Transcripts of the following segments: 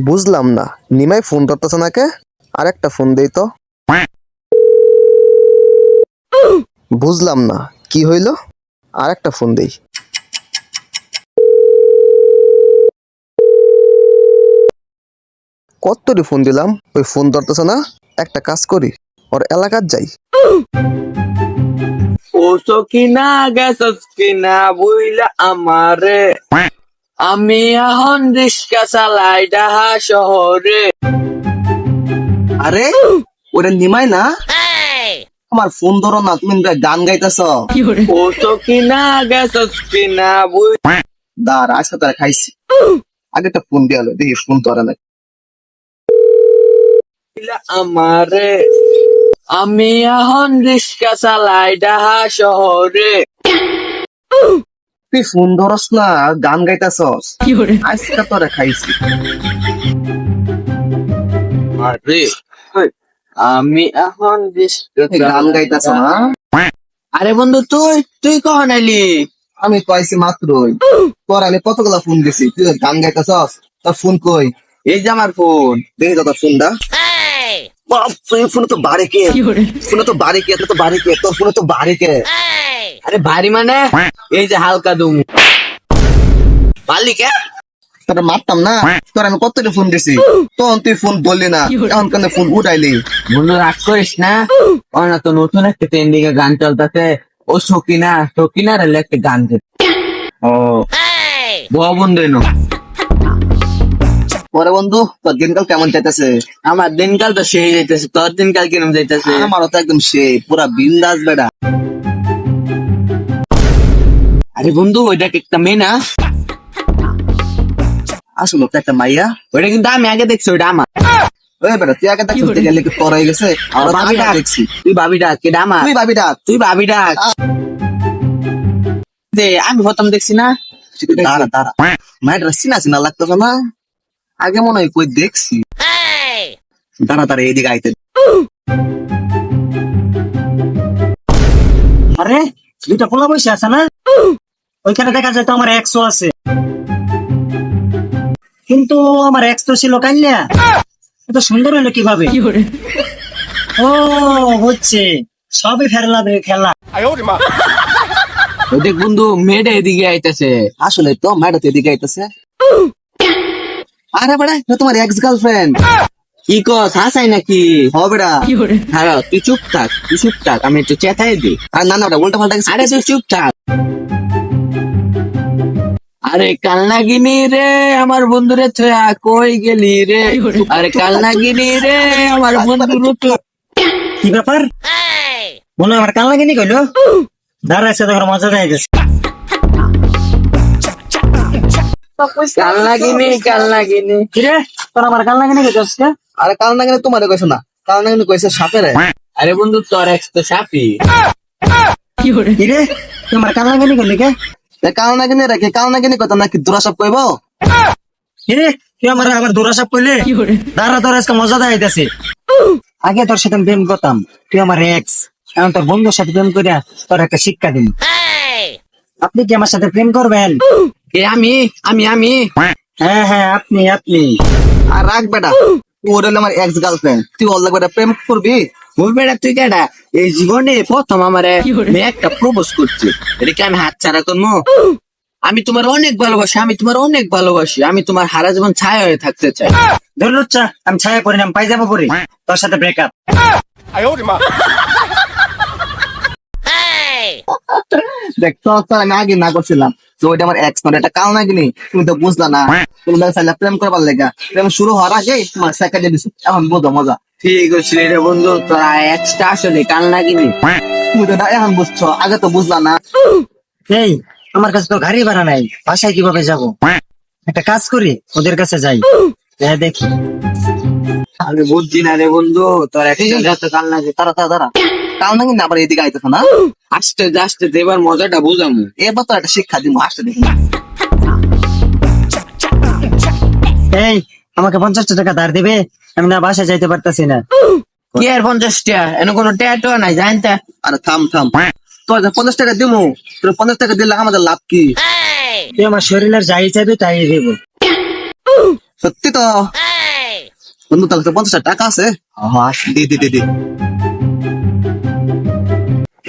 বুঝলাম না, নিমাই ফোন ধরতেছে না কে? আরেকটা ফোন দেই তো। বুঝলাম না কি হইল, আরেকটা ফোন দেই। কতটি ফোন দিলাম, ওই ফোন ধরতেছে না। একটা কাজ করি, ওর এলাকার যাই। ও সখিনা গেছস কিনা বুইলা আমারে, আমি এখন রিক্সা চালাই ঢাকা শহরে। আরে ওরে নিমাই না, আমার ফোন ধরো না, তুমি গান গাইতেছ। ও সখিনা গেছস কিনা দাঁড়া, আজকে তারা খাইছি। আগে একটা ফোন দিয়ে আলো, দেখি ফোন ধরে না। বুইলা আমারে, আমি এখন রিক্সা চালাই ঢাকা শহরে। তুই ফোন ধরস না, গান গাইতেছস। আজকে তোরা খাইছি। আরে আমি এখন তুই গান গাইতেছ না? আরে বন্ধু তুই তুই কখন আইলি? আমি তো আইছি মাত্রই। তোর আমি কতগুলা ফোন দিছি, তুই গান গাইতেছস। তোর ফোন কই? এই যে আমার ফোন। দেখি তো তোর ফোনটা। বাপ, তুই ফোনে তো বাড়ি কে? ফোনে তো বাড়ি কে? তো বাড়ি কে? তোর ফোনে তো বাড়ি কে? আরে ভারী মানে এই যে হালকা দুম মালিক। তোরা মারতাম না, তোর আমি কতটা ফোন দিছি, তখন তুই ফোন বললি না, এখন কেন ফোন উঠাইলি? বন্ধু রাগ করিস না, ও না তো নতুন একটা ট্রেন্ডিং এ গান চলতেছে। ও সকিনা সকিনার একটা গান দিতে। ও বউ বন্ধু এনো। পরে বন্ধু, তোর দিনকাল কেমন চাইতেছে? আমার দিনকাল তো সেই যাইতেছে, তোর দিনকাল কিরম যাইতেছে? আমারও তো একদম সে পুরা বিন্দাস বেড়া। আরে বন্ধু ওইটা কি একটা মেয়ে না? আসলে তো একটা মাইয়া। ওইটা কিন্তু আমি আগে দেখছি, ওইটা আমার। ওই বেটা, তুই আগে দেখতে গেলে কি পর হয়ে গেছে? আমরা ভাবি আগে ডাক। দেখছি। তুই ভাবি ডাক, কেটা আমার? তুই ভাবি ডাক। তুই ভাবি ডাক। যে আমি প্রথম দেখছি না। দাঁড়া দাঁড়া, মায়ের চিনা চিনা লাগতেছে না? আগে মনে হয় কই দেখছি। দাঁড়া দাঁড়া, এইদিকে আইতে। আরে দুইটা পোলা বসে আছে না, ওইখানে দেখা যায় তো আমার এক্সও আছে, কিন্তু আমার এক্স তো ছিল কান্যা। এত সুন্দর হলো কিভাবে? ও হচ্ছে সবই খেলা। ওই দেখ বন্ধু মেয়েটা এদিকে আইতেছে। আসলে তো মায়ের তো এদিকে আইতেছে। আরে বেড়া, এটা তোমার এক্স গার্লফ্রেন্ড। কি কস হাসাই নাকি? হ বেড়া। হ্যাঁ তুই চুপ থাক, আমি একটু চেতাই দিই। আর না না, ওটা উল্টা পাল্টা কিছু। আরে তুই চুপ থাক। আরে কালনাগিনি রে আমার বন্ধুরে থয়া কই গেলি রে? আরে কালনাগিনি রে আমার বন্ধুরে তো। কি ব্যাপার? মনে হয় আমার কান লাগেনি কইলো। দাঁড়াইছে তখন মজা দেয় গেছে। কালনাগিনি। কিরে তোর আমার কান লাগেনি কইছস কে? আরে কাল না গেলে তোমার কইছো না, কাল না গেলে কইছে সাপের। আরে বন্ধু তোর এক্স তো সাপি। কিরে তুই আমার কান লাগেনি কইলি কে? কাল না গেলে রেখে কাল না গেলে কইতো নাকি দুরা সব কইবো। কিরে তুই আমার আবার দূরাসাপ কইলি? দাঁড়া তোর আজকে মজা দেয় গেছে। আগে তোর সাথে আমি প্রেম করতাম, তুই আমার এক্স। এখন তোর বন্ধুর সাথে প্রেম করিয়া তোর একটা শিক্ষা দিন। আপনি কি আমার সাথে প্রেম করবেন? কে আমি? হ্যাঁ হ্যাঁ আপনি। আর রাখ বেটা, ওর হলো আমার এক্স গার্লফ্রেন্ড, তুই ওর লাগে প্রেম করবি? ওই বেটা তুই কেডা? এই জীবনে প্রথম আমারে মেয়ে একটা প্রপোজ করছে, এটা কি আমি হাত ছাড়া করবো? আমি তোমার অনেক ভালোবাসি, আমি তোমার হারা জীবন ছায়া হয়ে থাকতে চাই। ধর লুচ্চা, আমি ছায়া পরিনাম পাই যাবো পরি তোর সাথে ব্রেকআপ। দেখ তো আমি আগে না করছিলাম তো ওইটা আমার এক্স নয়, এটা কাল না গিনি, তুমি তো বুঝলা না। তুমি চাইলে প্রেম করবার লেগা, প্রেম শুরু হওয়ার আগে তোমার সেকেন্ডে দিছি, এখন বোঝো মজা। ঠিক আছে রে বন্ধু, তোরা এক্সট্রা আসলে কান লাগিনি। তুমি তো এটা এখন বুঝছো, আগে তো বুঝলা না। এই আমার কাছে তো গাড়ি ভাড়া নাই, বাসায় কিভাবে যাব? একটা কাজ করি, ওদের কাছে যাই, দেখি। আমি বুঝছি না রে বন্ধু, তোর একটা কান লাগে। তারা তারা কাল না গিনি আবার এদিকে আইতেছে না। আস্তে এবার মজাটা বুঝামু। এবার তো একটা শিক্ষা দিব, আসতে দেখি। এই আমাকে 50 টাকা ধার দিবে, আমি না বাসায় যাইতে পারতাছি না। কি আর 50 টাকা? এন কোনো ট্যাটু নাই জানতা? আরে থাম তোর 50 টাকা দিমু, তোর 50 টাকা দিলে আমাদের লাভ কি? তুই আমার শরীরের যাই চাইবে তাই দেবো। সত্যি তো? বন্ধু তাহলে তো 50,000 টাকা আছে। দি দি দি দি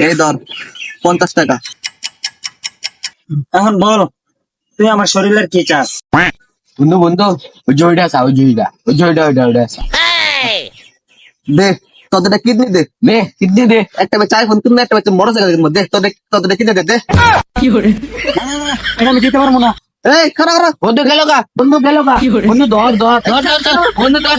এই ধর 50 টাকা। এখন বল তুই আমার শরীরের কি চাস? বন্ধু বন্ধু ওই জয়টা আছে, ওই জয়টা আছে। দে তোদের কিডনি দে, দে কিডনি দে। একটা বেচে আইফোন কিনবে, একটা বেচে মোটরসাইকেল কিনবো। দে তোদের কিনে দে। এটা আমি দিতে পারবো না। এই খারাপ বন্ধু গেল গা, বন্ধু ধর বন্ধু ধর।